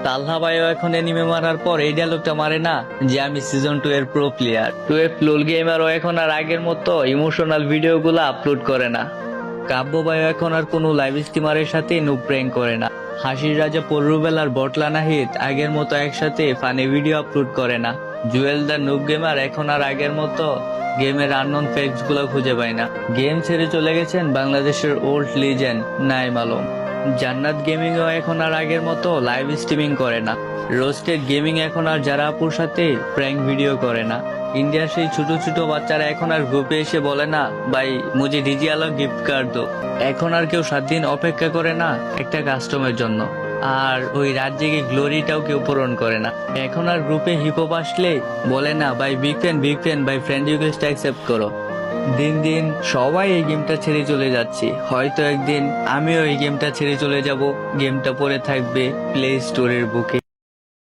তালহা ভাইও এখন এনিমে মারার পর এই ডায়লগটা মারে না যে আমি সিজন 2 এর প্রো প্লেয়ার। 12 লোল গেমারও এখন আর আগের মতো ইমোশনাল ভিডিও গুলো আপলোড করে না। কাব্য ভাইও এখন আর কোনো লাইভ স্ট্রিমারের সাথে নুব প্র্যাঙ্ক করে না। হাসির রাজা পররুবেল আর বটলা নাহিদ আগের মতো একসাথে ফানি ভিডিও আপলোড করে না। জুয়েল দা নুব গেমার এখন আর আগের মতো গেমের আননোন ফ্যাক্টস গুলো খুঁজে পায় না। গেম ছেড়ে চলে গেছেন বাংলাদেশের ওল্ড লিজেন্ড নাইম আলম। জান্নাত গেমিং ও এখন আর আগের মতো লাইভ স্ট্রিমিং করে না। রোস্টেড গেমিং এখন আর যারা আপুর সাথে প্র্যাঙ্ক ভিডিও করে না। ইন্ডিয়ার সেই ছোট ছোট বাচ্চারা এখন আর গ্রুপে এসে বলে না ভাই মুঝে ডিজি আলো গিফট কার্ড দো। এখন আর কেউ 7 দিন অপেক্ষা করে না একটা কাস্টমের জন্য। আর ওই রাত জেগে গ্লোরিটাও কেউ পূরণ করে না। এখন আর গ্রুপে হিপহপ আসলে বলে না ভাই বিগ ফ্যান ভাই ফ্রেন্ড রিকোয়েস্ট অ্যাকসেপ্ট করো। দিন দিন সবাই এই গেমটা ছেড়ে চলে যাচ্ছে। হয়তো একদিন আমিও এই গেমটা ছেড়ে চলে যাব। গেমটা পড়ে থাকবে প্লে স্টোরের বুকে।